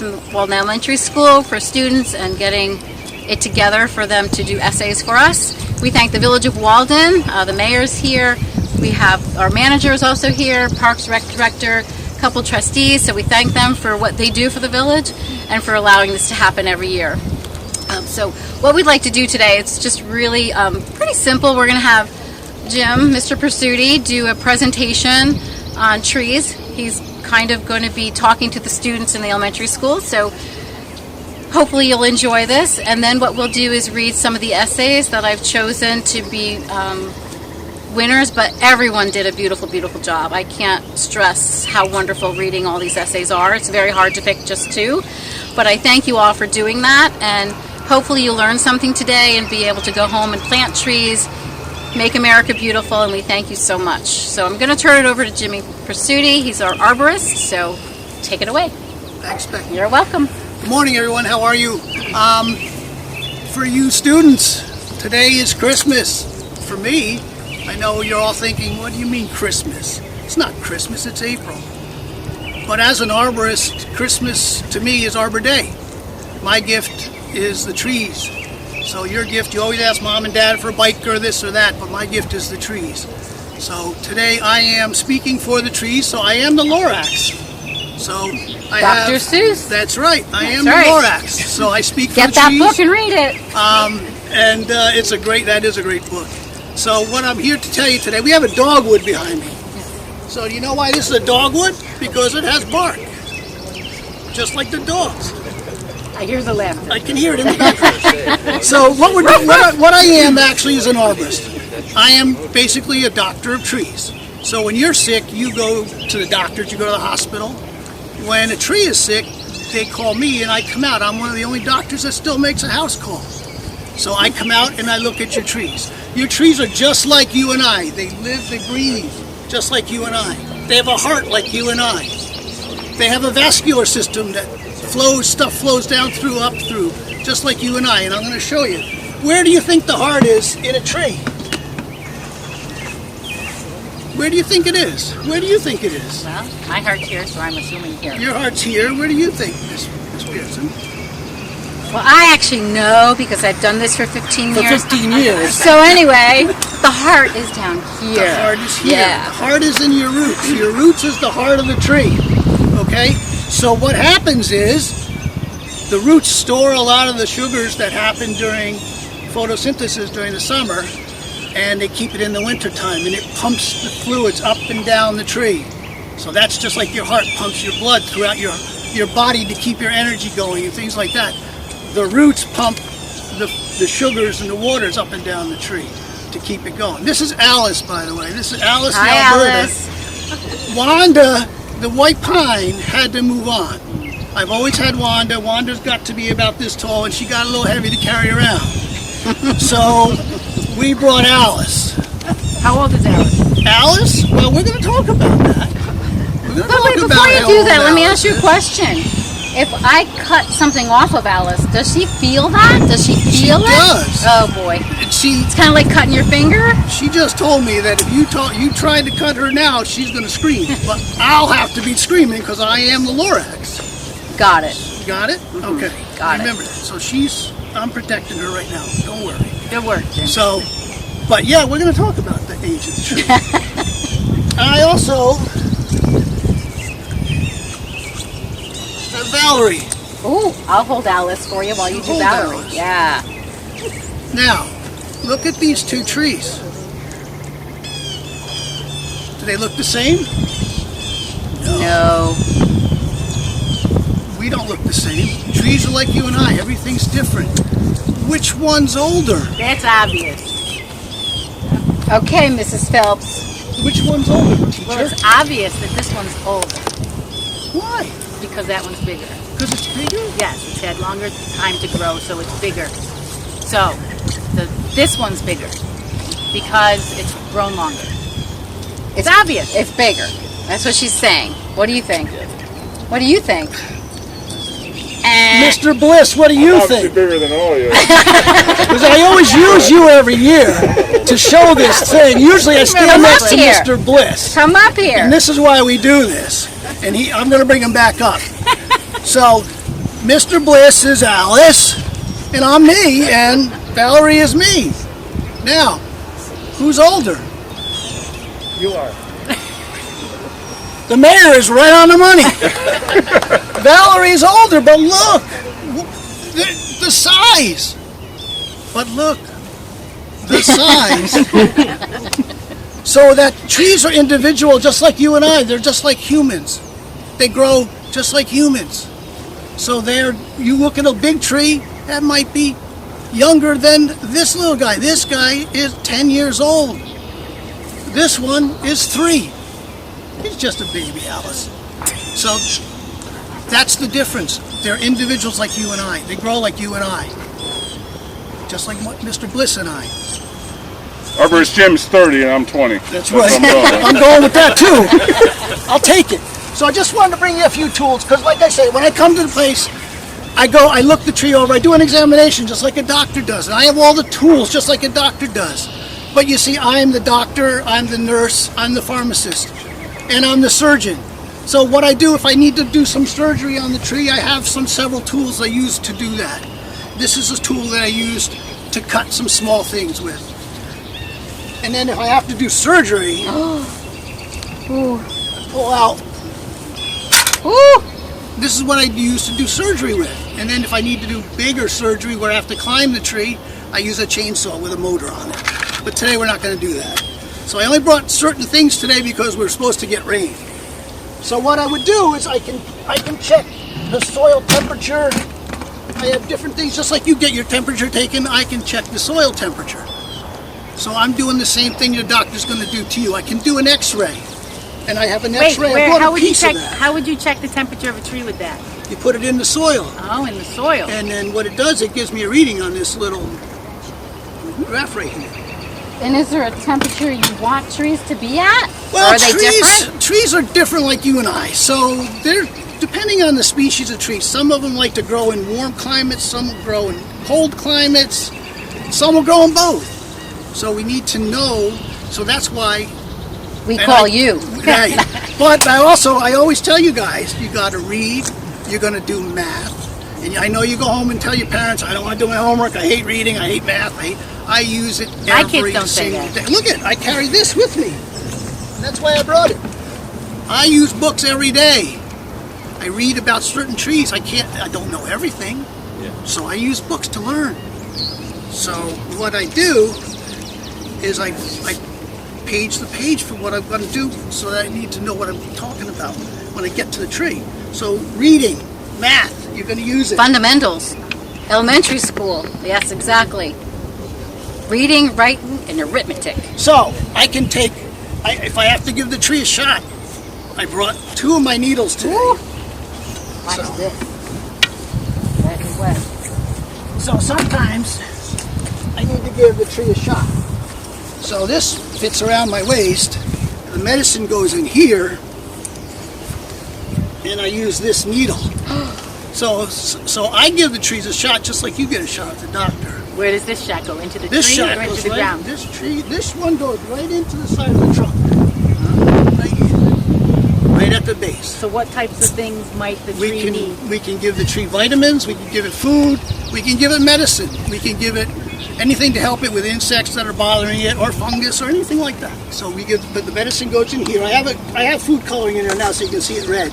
from Walden Elementary School for students and getting it together for them to do essays for us. We thank the Village of Walden, the mayor's here. We have our manager is also here, Parks Rec Director, a couple trustees, so we thank them for what they do for the village and for allowing this to happen every year. So what we'd like to do today, it's just really pretty simple. We're going to have Jim, Mr. Pursuti, do a presentation on trees. He's kind of going to be talking to the students in the elementary school, so hopefully you'll enjoy this. And then what we'll do is read some of the essays that I've chosen to be winners, but everyone did a beautiful, beautiful job. I can't stress how wonderful reading all these essays are. It's very hard to pick just two, but I thank you all for doing that, and hopefully you'll learn something today and be able to go home and plant trees, make America beautiful, and we thank you so much. So I'm going to turn it over to Jimmy Pursuti. He's our arborist, so take it away. Thanks, Becky. You're welcome. Good morning, everyone. How are you? For you students, today is Christmas. For me, I know you're all thinking, what do you mean Christmas? It's not Christmas, it's April. But as an arborist, Christmas to me is Arbor Day. My gift is the trees. So your gift, you always ask mom and dad for a bike or this or that, but my gift is the trees. So today I am speaking for the trees, so I am the Lorax. So I Dr. Seuss. That's right, I am right. the Lorax. So I speak for the trees. Get that book and read it. And that is a great book. So what I'm here to tell you today, we have a dogwood behind me. So do you know why this is a dogwood? Because it has bark, just like the dogs. I hear the laughter. I can hear it in the background. So what I am actually is an arborist. I am basically a doctor of trees. So when you're sick, you go to the doctors, you go to the hospital. When a tree is sick, they call me and I come out. I'm one of the only doctors that still makes a house call. So I come out and I look at your trees. Your trees are just like you and I. They live, they breathe, just like you and I. They have a heart like you and I. They have a vascular system that stuff flows down through, up through, just like you and I. And I'm going to show you. Where do you think the heart is in a tree? Where do you think it is? Where do you think it is? Well, my heart's here, so I'm assuming here. Your heart's here. Where do you think, Miss Pearson? Well, I actually know because I've done this for 15 years. For 15 years. So anyway, the heart is down here. The heart is here. Yeah. The heart is in your roots. Your roots is the heart of the tree. Okay? So what happens is the roots store a lot of the sugars that happen during photosynthesis during the summer, and they keep it in the wintertime, and it pumps the fluids up and down the tree. So that's just like your heart pumps your blood throughout your body to keep your energy going and things like that. The roots pump the sugars and the waters up and down the tree to keep it going. This is Alice, by the way. This is Alice in Alberta. Alice. Wanda, the white pine, had to move on. I've always had Wanda. Wanda's got to be about this tall, and she got a little heavy to carry around. So we brought Alice. How old is Alice? Alice? Well, we're going to talk about that. But wait, before you do that, let me ask you a question. If I cut something off of Alice, does she feel that? Does she feel it? She does. Oh boy. It's kind of like cutting your finger? She just told me that if you tried to cut her now, she's going to scream. But I'll have to be screaming because I am the Lorax. Got it. Got it? Mm-hmm. Okay. Got Remember that. So I'm protecting her right now. Don't worry. Good work, Jim. So, but yeah, we're going to talk about the age of the tree. I also have Valerie. Ooh, I'll hold Alice for you while you do Hold Valerie. Alice. Yeah. Now, look at these two trees. Do they look the same? No. We don't look the same. Trees are like you and I. Everything's different. Which one's older? That's obvious. Okay, Mrs. Phelps. Which one's older, teacher? Well, it's obvious that this one's older Why? because that one's bigger. Because it's bigger? Yes, it's had longer time to grow, so it's bigger. So, this one's bigger because it's grown longer. It's obvious. It's bigger. That's what she's saying. What do you think? What do you think? Mr. Bliss, what do you Obviously think? bigger than all you. Because I always use you every year to show this thing. Usually I stand next to Here. Mr. Bliss. Come up here. And this is why we do this. And I'm going to bring him back up. So Mr. Bliss is Alice, and I'm me, and Valerie is me. Now, who's older? You are. The mayor is right on the money. Valerie's older, but look, the size. But look, the size. So that trees are individual, just like you and I. They're just like humans. They grow just like humans. So you look at a big tree, that might be younger than this little guy. This guy is 10 years old. This one is 3. He's just a baby, Alice. So that's the difference. They're individuals like you and I. They grow like you and I. Just like Mr. Bliss and I. Arborist Jim's 30 and I'm 20. That's right. I'm going with that too. I'll take it. So I just wanted to bring you a few tools, because like I say, when I come to the place, I look the tree over, I do an examination just like a doctor does, and I have all the tools just like a doctor does. But you see, I'm the doctor, I'm the nurse, I'm the pharmacist, and I'm the surgeon. So what I do, if I need to do some surgery on the tree, I have several tools I use to do that. This is a tool that I used to cut some small things with. And then if I have to do surgery, pull out. This is what I use to do surgery with. And then if I need to do bigger surgery where I have to climb the tree, I use a chainsaw with a motor on it. But today we're not going to do that. So I only brought certain things today because we're supposed to get rain. So what I would do is I can check the soil temperature. I have different things, just like you get your temperature taken, I can check the soil temperature. So I'm doing the same thing your doctor's going to do to you. I can do an x-ray. And I have an x-ray. How would you check the temperature of a tree with that? You put it in the soil. Oh, in the soil. And then what it does, it gives me a reading on this little graph right here. And is there a temperature you want trees to be at? Well, are they different? Trees are different like you and I. So they're depending on the species of trees. Some of them like to grow in warm climates, some will grow in cold climates, some will grow in both. So we need to know, so that's why we call you. Right. But I always tell you guys, you got to read, you're going to do math. And I know you go home and tell your parents, I don't want to do my homework, I hate reading, I hate math, I use it every single day. Look at, I carry this with me. And that's why I brought it. I use books every day. I read about certain trees. I don't know everything. Yeah. So I use books to learn. So what I do is I page the page for what I'm going to do, so that I need to know what I'm talking about when I get to the tree. So reading, math, you're going to use it. Fundamentals, elementary school, yes, exactly. Reading, writing, and arithmetic. So I can take, if I have to give the tree a shot, I brought 2 of my needles today. Watch this. That is wet. So sometimes I need to give the tree a shot. So this fits around my waist. The medicine goes in here, and I use this needle. So I give the trees a shot just like you get a shot at the doctor. Where does this shot go? Into the this tree shot or into goes the right, ground? This one goes right into the side of the trunk. Right here. Right at the base. So what types of things might the tree need? We can give the tree vitamins, we can give it food, we can give it medicine, we can give it anything to help it with insects that are bothering it, or fungus, or anything like that. So we give, but the medicine goes in here. I have food coloring in there now, so you can see it red.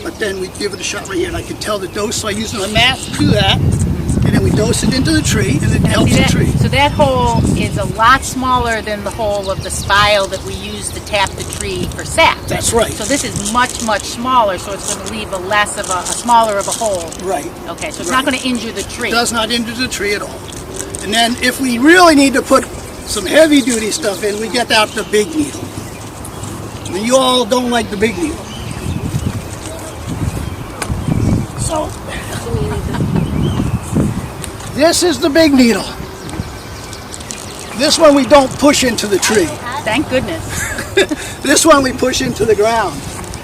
But then we give it a shot right here, and I can tell the dose. So I use my math to do that, and then we dose it into the tree, and it helps the tree. So that hole is a lot smaller than the hole of the spile that we use to tap the tree for sap. That's right. So this is much, much smaller, so it's going to leave a smaller of a hole. Right. Okay, so it's not going to injure the tree. It does not injure the tree at all. And then if we really need to put some heavy duty stuff in, we get out the big needle. And you all don't like the big needle. So this is the big needle. This one we don't push into the tree. Thank goodness. This one we push into the ground.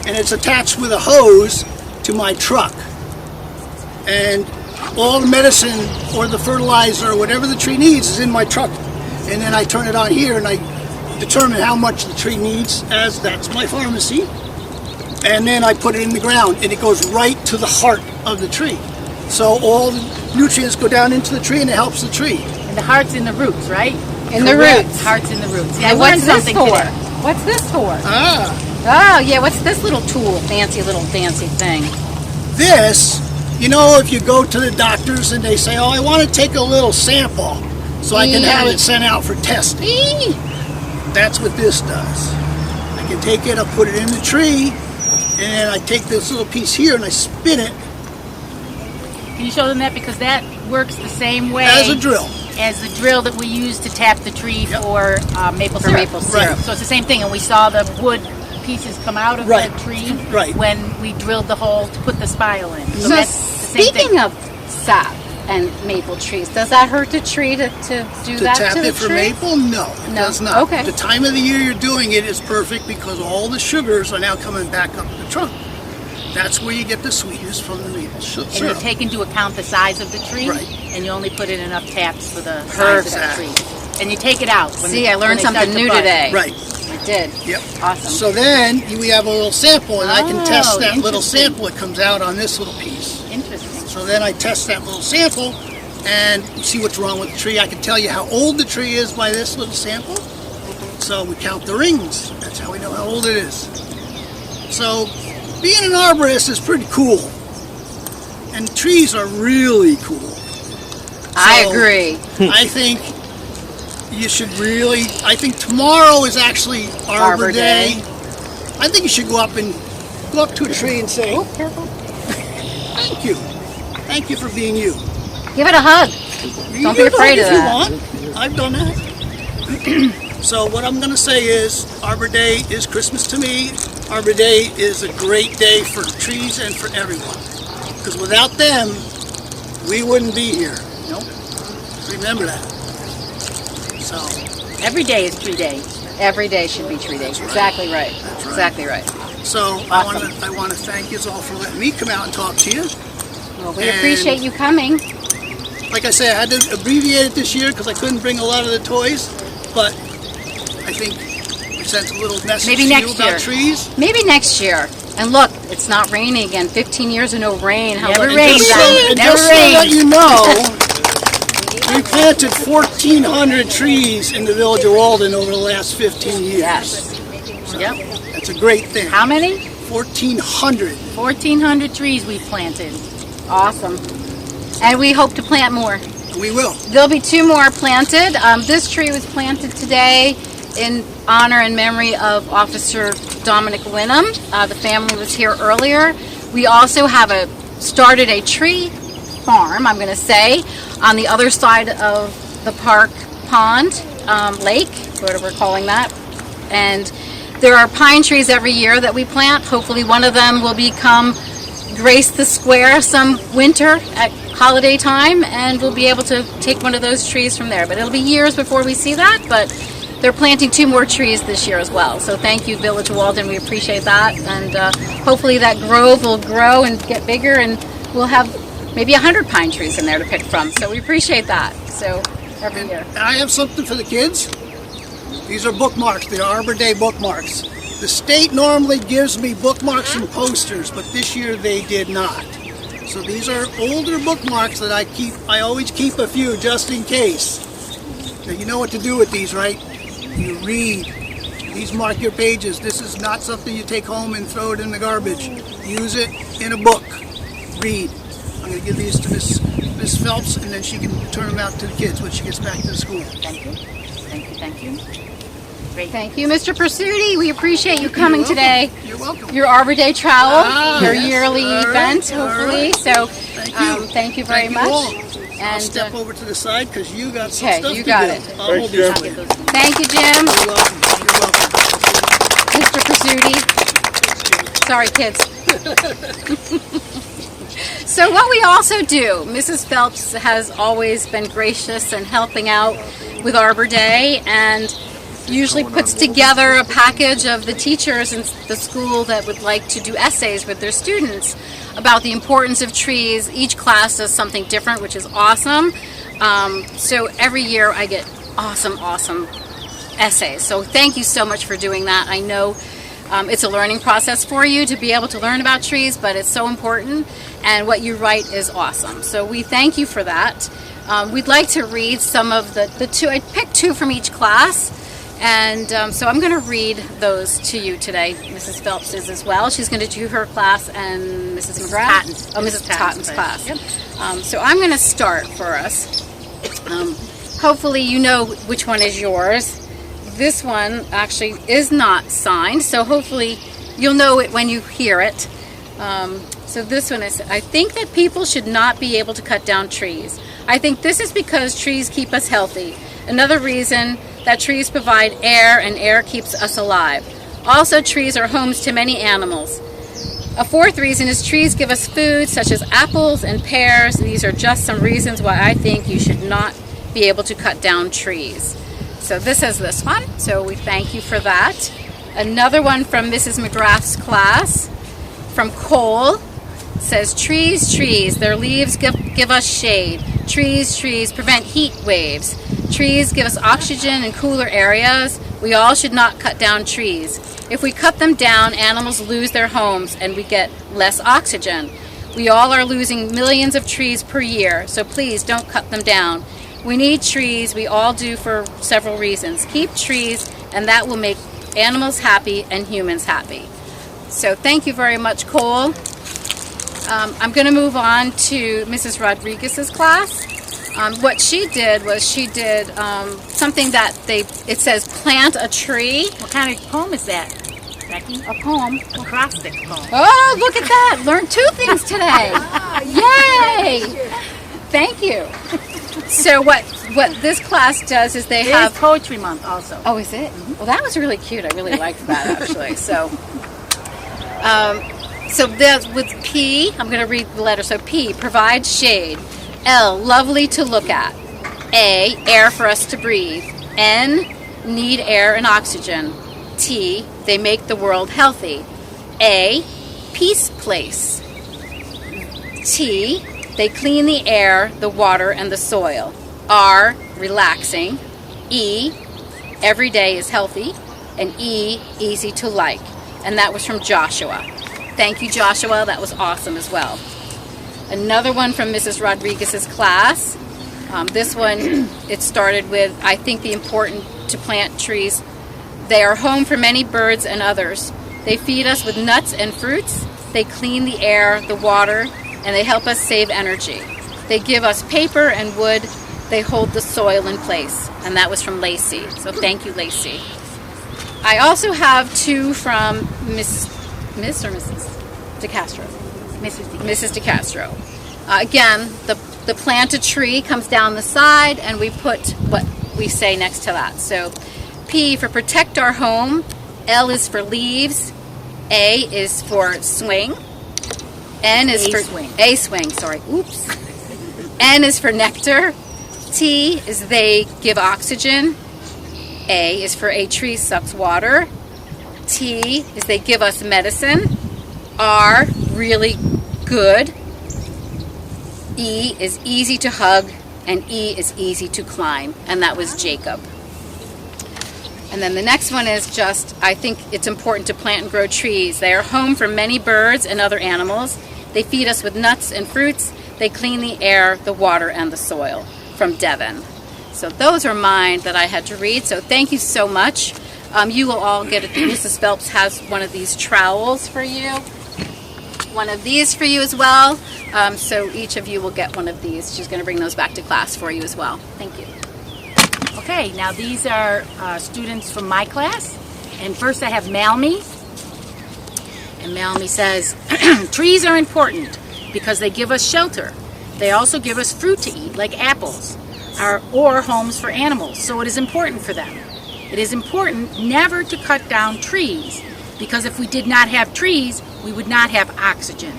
And it's attached with a hose to my truck. And all the medicine or the fertilizer or whatever the tree needs is in my truck. And then I turn it on here and I determine how much the tree needs, as that's my pharmacy. And then I put it in the ground and it goes right to the heart of the tree. So all the nutrients go down into the tree and it helps the tree. And the heart's in the roots, right? In the Correct. roots. Heart's in the roots. Yeah, I And learned what's this something for? today. What's this for? Ah, Oh, yeah, what's this little tool? Fancy little fancy thing. this, you know, if you go to the doctors and they say, oh, I want to take a little sample so I can have it sent out for testing. Eee. That's what this does. I can take it, I put it in the tree, and then I take this little piece here and I spin it Can you show them that? Because that works the same way as a drill. as the drill that we use to tap the tree Yep. for maple For syrup. maple syrup. Right. So it's the same thing, and we saw the wood pieces come out of Right. the tree Right. when we drilled the hole to put the spile in. So, So that's the same speaking thing. of sap and maple trees, does that hurt the tree to do To that tap to the it for tree? maple? No, it No. does not. Okay. The time of the year you're doing it is perfect because all the sugars are now coming back up the trunk. That's where you get the sweetness from the maple And you syrup. take into account the size of the tree, Right. and you only put in enough taps for the size Perfect. of the tree. And you take it out. When See, the- I when learned they start something to new bud. today. Right. I did. Yep. Awesome. So then we have a little sample, and I can Oh, test that little interesting. sample that comes out on this little piece. Interesting. So then I test that little sample and see what's wrong with the tree. I can tell you how old the tree is by this little sample. So we count the rings. That's how we know how old it is. So being an arborist is pretty cool. And trees are really cool. I So, agree. I think you should really, I think tomorrow is actually Arbor Day. I think you should go up to a tree and say, thank you. Thank you for being you. Give it a hug. Don't be You afraid of if that. you want. I've done that. So what I'm going to say is Arbor Day is Christmas to me. Arbor Day is a great day for trees and for everyone. Because without them, we wouldn't be here. Nope. Remember that. So, Every day is tree day. Every day should be tree day. That's right. Exactly right. That's right. Exactly right. so Awesome. I want to thank you all for letting me come out and talk to you. Well, we And- appreciate you coming. Like I say, I had to abbreviate it this year because I couldn't bring a lot of the toys, but I think we sent a little message Maybe to next you about year. trees. Maybe next year. And look, it's not raining again. 15 years of no rain. How Never lucky rains, is Just that? Don. and Never just to let rains. you know, we planted 1,400 trees in the village of Walden over the last 15 years. Yes. Yep. That's a great thing. How many? 1,400. 1,400 trees we've planted. Awesome. And we hope to plant more. We will. There'll be 2 more planted. This tree was planted today in honor and memory of Officer Dominic Wynnum. The family was here earlier. We also have started a tree farm, I'm going to say, on the other side of the park pond, lake, whatever we're calling that. And there are pine trees every year that we plant. Hopefully one of them will grace the square some winter at holiday time, and we'll be able to take one of those trees from there. But it'll be years before we see that, but they're planting 2 more trees this year as well. So thank you, Village of Walden. We appreciate that. And hopefully that grove will grow and get bigger, and we'll have maybe 100 pine trees in there to pick from. So we appreciate that. So every year. And I have something for the kids. These are bookmarks. They're Arbor Day bookmarks. The state normally gives me bookmarks and posters, but this year they did not. So these are older bookmarks that I keep. I always keep a few just in case. Now you know what to do with these, right? You read. These mark your pages. This is not something you take home and throw it in the garbage. Use it in a book. Read. I'm going to give these to Miss Phelps, and then she can turn them out to the kids when she gets back to the school. Thank you. Thank you. Thank you. Great. Thank you, Mr. Pursuti. We appreciate you coming You're welcome. today. You're welcome. Your Arbor Day travel, your yes. yearly All right, event, all hopefully. right. So, thank you very Thank much. you all. I'll And step over to the side because you got some okay, stuff you to got do. it. I'll hold these for you. You're thank you, Jim, welcome. You're welcome. Mr. Pursuti. Sorry, kids. So what we also do, Mrs. Phelps has always been gracious in helping out with Arbor Day, and usually puts together a package of the teachers in the school that would like to do essays with their students about the importance of trees. Each class does something different, which is awesome. So every year I get awesome essays. So thank you so much for doing that. I know It's a learning process for you to be able to learn about trees, but it's so important, and what you write is awesome. So we thank you for that. We'd like to read some of the two. I picked two from each class, and so I'm going to read those to you today. Mrs. Phelps is as well. She's going to do her class, and Mrs. McGrath? Mrs. Totten's class. Yep. So I'm going to start for us. Hopefully you know which one is yours. This one actually is not signed, so hopefully you'll know it when you hear it. So this one is, I think that people should not be able to cut down trees. I think this is because trees keep us healthy. Another reason that trees provide air, and air keeps us alive. Also, trees are homes to many animals. A fourth reason is trees give us food such as apples and pears. These are just some reasons why I think you should not be able to cut down trees. So this is this one, so we thank you for that. Another one from Mrs. McGrath's class, from Cole, says, trees, their leaves give us shade. Trees prevent heat waves. Trees give us oxygen in cooler areas. We all should not cut down trees. If we cut them down, animals lose their homes and we get less oxygen. We all are losing millions of trees per year, so please don't cut them down. We need trees, we all do, for several reasons. Keep trees, and that will make animals happy and humans happy. So thank you very much, Cole. I'm going to move on to Mrs. Rodriguez's class. What she did was something that it says plant a tree. What kind of poem is that, Becky? A poem. Acrostic poem. Oh, look at that. Learned two things today. Yay. Thank you. So what this class does is they have Poetry Month also. Oh, is it? Mm-hmm. Well, that was really cute. I really liked that, actually. So there's with P, I'm going to read the letter. So P, provides shade. L, lovely to look at. A, air for us to breathe. N, need air and oxygen. T, they make the world healthy. A, peace place. T, they clean the air, the water, and the soil. R, relaxing. E, every day is healthy. And E, easy to like. And that was from Joshua. Thank you, Joshua. That was awesome as well. Another one from Mrs. Rodriguez's class. This one, it started with, I think, the important to plant trees. They are home for many birds and others. They feed us with nuts and fruits. They clean the air, the water, and they help us save energy. They give us paper and wood. They hold the soil in place. And that was from Lacey. So thank you, Lacey. I also have two from Miss or Mrs. DeCastro? Mrs. DeCastro. Again, the plant a tree comes down the side, and we put what we say next to that. So P for protect our home. L is for leaves. A is for swing. N is for swing. A swing, sorry. Oops. N is for nectar. T is they give oxygen. A is for a tree sucks water. T is they give us medicine. R, really good. E is easy to hug, and E is easy to climb, and that was Jacob. And then the next one is just, I think it's important to plant and grow trees. They are home for many birds and other animals. They feed us with nuts and fruits. They clean the air, the water, and the soil, from Devon. So those are mine that I had to read, so thank you so much. You will all get it. Mrs. Phelps has one of these trowels for you. One of these for you as well. So each of you will get one of these. She's going to bring those back to class for you as well. Thank you. Okay, now these are students from my class. And first I have Malmy. And Malmy says, trees are important because they give us shelter. They also give us fruit to eat, like apples, or homes for animals. So it is important for them. It is important never to cut down trees, because if we did not have trees, we would not have oxygen.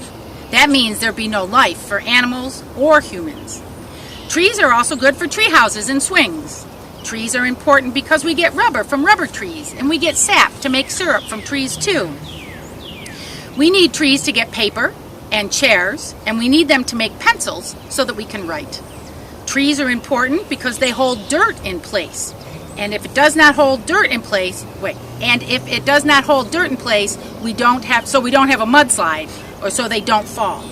That means there'd be no life for animals or humans. Trees are also good for tree houses and swings. Trees are important because we get rubber from rubber trees, and we get sap to make syrup from trees too. We need trees to get paper and chairs, and we need them to make pencils so that we can write. Trees are important because they hold dirt in place. And if it does not hold dirt in place, we don't have a mudslide, or so they don't fall.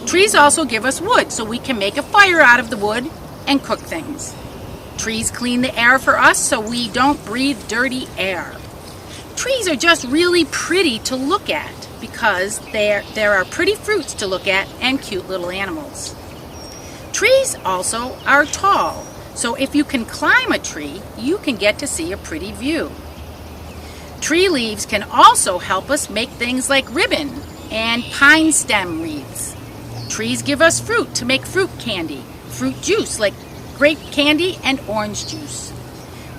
Trees also give us wood, so we can make a fire out of the wood and cook things. Trees clean the air for us, so we don't breathe dirty air. Trees are just really pretty to look at because there are pretty fruits to look at and cute little animals. Trees also are tall, so if you can climb a tree, you can get to see a pretty view. Tree leaves can also help us make things like ribbon and pine stem wreaths. Trees give us fruit to make fruit candy, fruit juice like grape candy and orange juice.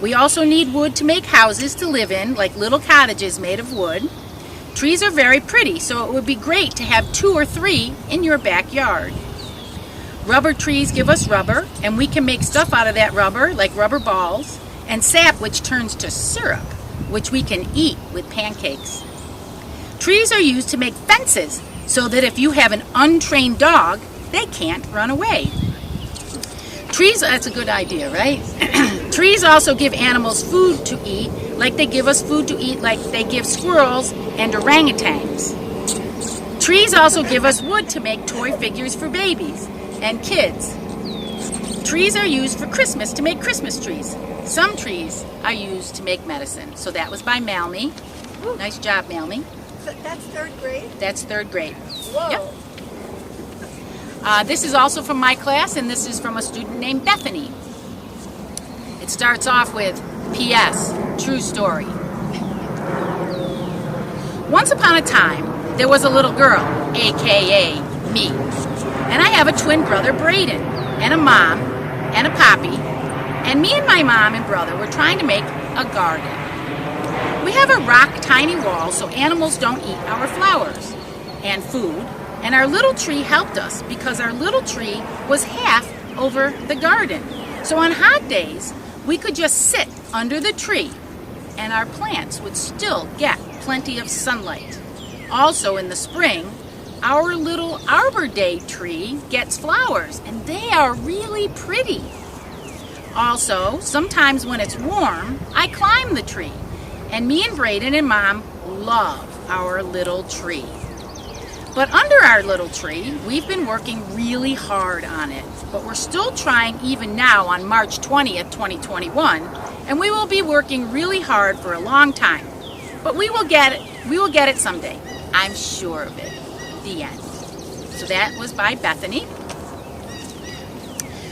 We also need wood to make houses to live in, like little cottages made of wood. Trees are very pretty, so it would be great to have 2 or 3 in your backyard. Rubber trees give us rubber, and we can make stuff out of that rubber, like rubber balls, and sap, which turns to syrup, which we can eat with pancakes. Trees are used to make fences, so that if you have an untrained dog, they can't run away. Trees, that's a good idea, right? Trees also give animals food to eat, like they give us food to eat, like they give squirrels and orangutans. Trees also give us wood to make toy figures for babies and kids. Trees are used for Christmas to make Christmas trees. Some trees are used to make medicine. So that was by Malmy. Nice job, Malmy. That's 3rd grade? That's 3rd grade. Whoa. Yep. This is also from my class, and this is from a student named Bethany. It starts off with, P.S., true story. Once upon a time, there was a little girl, a.k.a. me. And I have a twin brother, Braden, and a mom, and a poppy. And me and my mom and brother were trying to make a garden. We have a rock tiny wall so animals don't eat our flowers and food. And our little tree helped us because our little tree was half over the garden. So on hot days, we could just sit under the tree and our plants would still get plenty of sunlight. Also in the spring, our little Arbor Day tree gets flowers and they are really pretty. Also, sometimes when it's warm, I climb the tree. And me and Braden and Mom love our little tree. But under our little tree, we've been working really hard on it. But we're still trying even now on March 20th, 2021, and we will be working really hard for a long time. But we will get it. We will get it someday. I'm sure of it. The end. So that was by Bethany.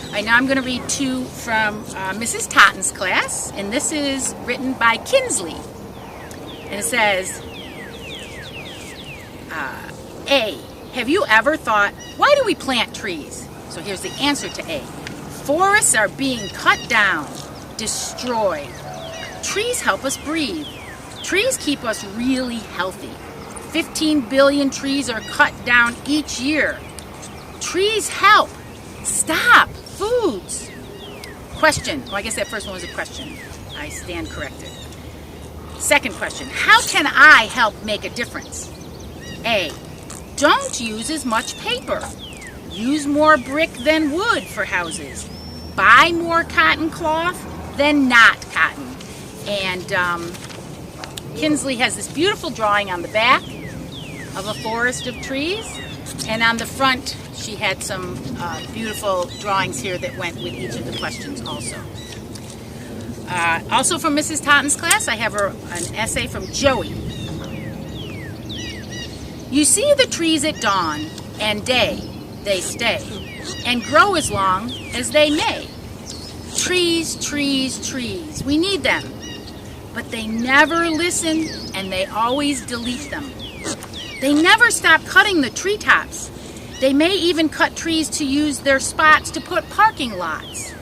All right, now I'm going to read 2 from Mrs. Totten's class, and this is written by Kinsley. And it says, A, have you ever thought, why do we plant trees? So here's the answer to A. Forests are being cut down, destroyed. Trees help us breathe. Trees keep us really healthy. 15 billion trees are cut down each year. Trees help stop foods. Question. Well, I guess that first one was a question. I stand corrected. Second question. How can I help make a difference? A, don't use as much paper. Use more brick than wood for houses. Buy more cotton cloth than not cotton. And Kinsley has this beautiful drawing on the back of a forest of trees. And on the front, she had some beautiful drawings here that went with each of the questions also. Also from Mrs. Totten's class, I have an essay from Joey. You see the trees at dawn and day, they stay, and grow as long as they may. Trees, trees, trees, we need them, but they never listen and they always delete them. They never stop cutting the treetops. They may even cut trees to use their spots to put parking lots.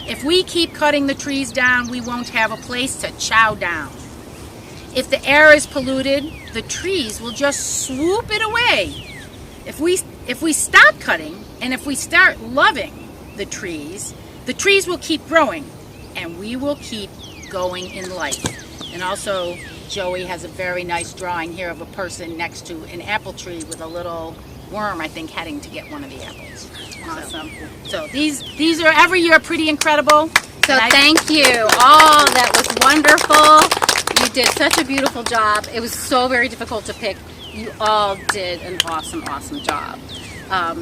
If we keep cutting the trees down, we won't have a place to chow down. If the air is polluted, the trees will just swoop it away. If we stop cutting and if we start loving the trees will keep growing and we will keep going in life. And also, Joey has a very nice drawing here of a person next to an apple tree with a little worm, I think, heading to get one of the apples. Awesome. So these are every year pretty incredible. So thank you all. That was wonderful. You did such a beautiful job. It was so very difficult to pick. You all did an awesome, awesome job.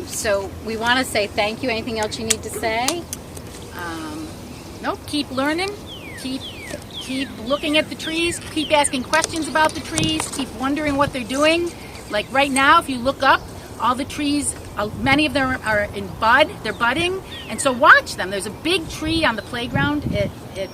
So we want to say thank you. Anything else you need to say? Nope, keep learning, keep looking at the trees, keep asking questions about the trees, keep wondering what they're doing. Like right now, if you look up, all the trees, many of them are in bud, they're budding, and so watch them. There's a big tree on the playground at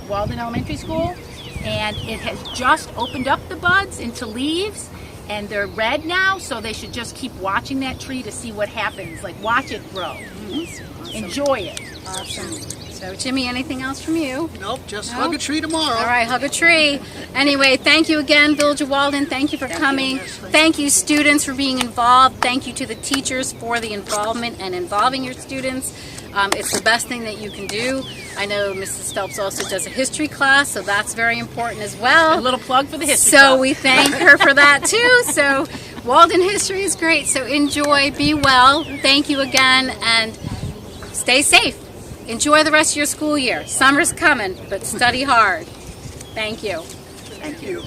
Walden Elementary School, and it has just opened up the buds into leaves, and they're red now, so they should just keep watching that tree to see what happens. Like, watch it grow. Awesome. Enjoy it. Awesome. So, Jimmy, anything else from you? Nope, just No? hug a tree tomorrow. All right, hug a tree. Anyway, thank you again, Village of Walden. Thank you for coming. Thank you, students, for being involved. Thank you to the teachers for the involvement and involving your students. It's the best thing that you can do. I know Mrs. Phelps also does a history class, so that's very important as well. A little plug for the history So club. we thank her for that too. So Walden history is great. So enjoy, be well. Thank you again, and stay safe. Enjoy the rest of your school year. Summer's coming, but study hard. Thank you. Thank you.